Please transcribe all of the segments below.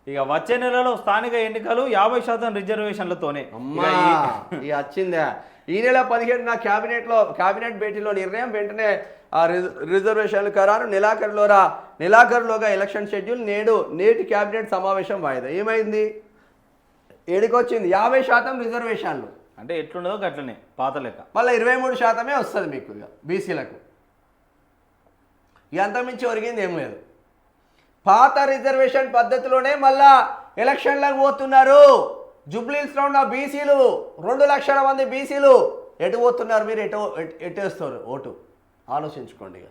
ఇక వచ్చే నెలలో స్థానిక ఎన్నికలు 50% రిజర్వేషన్లతోనే ఇక వచ్చిందా ఈ నెల 17న కేబినెట్ భేటీలో నిర్ణయం వెంటనే రిజర్వేషన్ల ఖరారు నెలాఖరులోగా ఎలక్షన్ షెడ్యూల్ నేటి కేబినెట్ సమావేశం వాయిదా ఏమైంది ఏడికొచ్చింది 50% రిజర్వేషన్లు అంటే ఎట్లుండదో గట్లనే పాత లెక్క మళ్ళీ 23% వస్తుంది మీకు ఇక బీసీలకు ఎంత మించి ఒరిగింది ఏం లేదు పాత రిజర్వేషన్ పద్ధతిలోనే మళ్ళా ఎలక్షన్లకు పోతున్నారు జూబ్లీహిల్స్లో ఉన్న బీసీలు 2 లక్షల మంది బీసీలు ఎటు పోతున్నారు మీరు ఎటు వేస్తారు ఓటు ఆలోచించుకోండి ఇక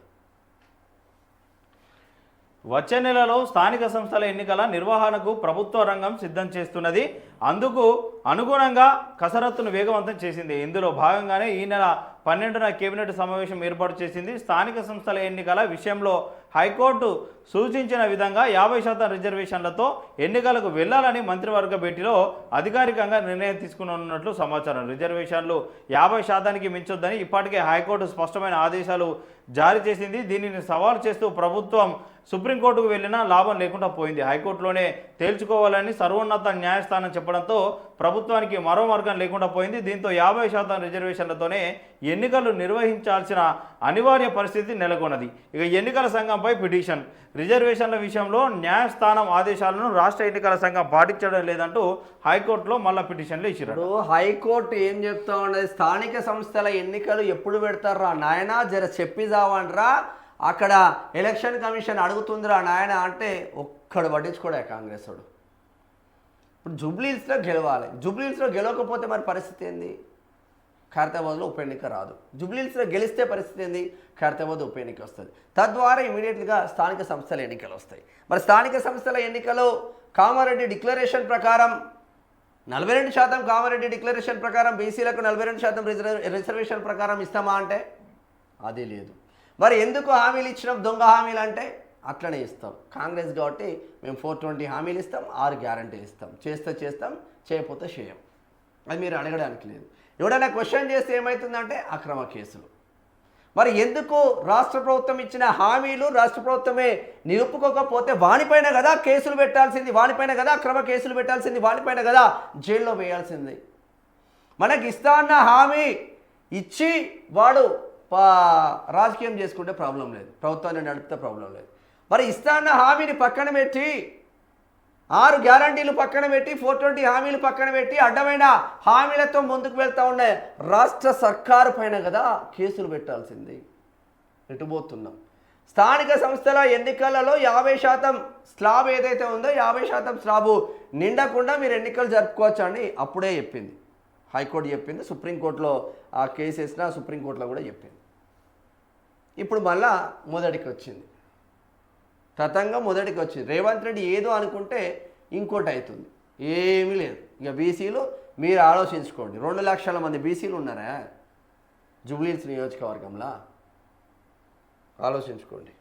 వచ్చే నెలలో స్థానిక సంస్థల ఎన్నికల నిర్వహణకు ప్రభుత్వ రంగం సిద్ధం చేస్తున్నది అందుకు అనుగుణంగా కసరత్తును వేగవంతం చేసింది ఇందులో భాగంగానే ఈ నెల 12న కేబినెట్ సమావేశం ఏర్పాటు చేసింది స్థానిక సంస్థల ఎన్నికల విషయంలో హైకోర్టు సూచించిన విధంగా 50% రిజర్వేషన్లతో ఎన్నికలకు వెళ్లాలని మంత్రివర్గ భేటీలో అధికారికంగా నిర్ణయం తీసుకున్నట్లు సమాచారం రిజర్వేషన్లు 50%కి మించొద్దని ఇప్పటికే హైకోర్టు స్పష్టమైన ఆదేశాలు జారీ చేసింది దీనిని సవాల్ చేస్తూ ప్రభుత్వం సుప్రీంకోర్టుకు వెళ్ళినా లాభం లేకుండా పోయింది హైకోర్టులోనే తేల్చుకోవాలని సర్వోన్నత న్యాయస్థానం చెప్పడంతో ప్రభుత్వానికి మరో మార్గం లేకుండా పోయింది దీంతో 50% రిజర్వేషన్లతోనే ఎన్నికలు నిర్వహించాల్సిన అనివార్య పరిస్థితి నెలకొన్నది ఇక ఎన్నికల సంఘంపై పిటిషన్ రిజర్వేషన్ల విషయంలో న్యాయస్థానం ఆదేశాలను రాష్ట్ర ఎన్నికల సంఘం పాటించడం లేదంటూ హైకోర్టులో మళ్ళీ పిటిషన్లు ఇచ్చారు హైకోర్టు ఏం చెప్తా ఉన్నది స్థానిక సంస్థల ఎన్నికలు ఎప్పుడు పెడతారా నాయనా జర చెప్పి జావండ్రా అక్కడ ఎలక్షన్ కమిషన్ అడుగుతుందిరా నాయన అంటే ఒక్కడు పట్టించుకోడా కాంగ్రెస్ వాడు ఇప్పుడు జూబ్లీహిల్స్లో గెలవాలి జూబ్లీహిల్స్లో గెలవకపోతే మరి పరిస్థితి ఏంది ఖైరతాబాద్లో ఉప ఎన్నిక రాదు జూబ్లీహిల్స్లో గెలిస్తే పరిస్థితి ఏంది ఖైరతాబాద్ ఉప ఎన్నిక వస్తుంది తద్వారా ఇమీడియట్గా స్థానిక సంస్థల ఎన్నికలు వస్తాయి మరి స్థానిక సంస్థల ఎన్నికలు కామారెడ్డి డిక్లరేషన్ ప్రకారం 42% కామారెడ్డి డిక్లరేషన్ ప్రకారం బీసీలకు 42% రిజర్వేషన్ ప్రకారం ఇస్తామా అంటే అది లేదు మరి ఎందుకు హామీలు ఇచ్చినాం దొంగ హామీలు అంటే అట్లనే ఇస్తాం కాంగ్రెస్ కాబట్టి మేము 420 హామీలు ఇస్తాం 6 గ్యారంటీలు ఇస్తాం చేస్తాం చేయకపోతే చేయం అది మీరు అడగడానికి లేదు ఎవడైనా క్వశ్చన్ చేస్తే ఏమవుతుందంటే అక్రమ కేసులు మరి ఎందుకు రాష్ట్ర ప్రభుత్వం ఇచ్చిన హామీలు రాష్ట్ర ప్రభుత్వమే నిలుపుకోకపోతే వానిపైన కదా కేసులు పెట్టాల్సింది వానిపైన కదా అక్రమ కేసులు పెట్టాల్సింది వానిపైన కదా జైల్లో వేయాల్సింది మనకి ఇస్తా అన్న హామీ ఇచ్చి వాడు రాజకీయం చేసుకుంటే ప్రాబ్లం లేదు ప్రభుత్వాన్ని నడిపితే ప్రాబ్లం లేదు మరి ఇస్తాన్న హామీని పక్కన పెట్టి 6 గ్యారంటీలు పక్కన పెట్టి 420 హామీలు పక్కన పెట్టి అడ్డమైన హామీలతో ముందుకు వెళ్తూ ఉండే రాష్ట్ర సర్కారు పైన కదా కేసులు పెట్టాల్సింది ఎటుపోతున్నాం స్థానిక సంస్థల ఎన్నికలలో 50% స్లాబ్ ఏదైతే ఉందో 50% స్లాబు నిండకుండా మీరు ఎన్నికలు జరుపుకోవచ్చు అని అప్పుడే చెప్పింది హైకోర్టు చెప్పింది సుప్రీంకోర్టులో ఆ కేసు వేసినా సుప్రీంకోర్టులో కూడా చెప్పింది ఇప్పుడు మళ్ళా మొదటికి వచ్చింది తతంగం మొదటికి వచ్చింది రేవంత్ రెడ్డి ఏదో అనుకుంటే ఇంకోటి అవుతుంది ఏమీ లేదు ఇక బీసీలు మీరు ఆలోచించుకోండి 2 లక్షల మంది బీసీలు ఉన్నారా జూబ్లీహిల్స్ నియోజకవర్గంలో ఆలోచించుకోండి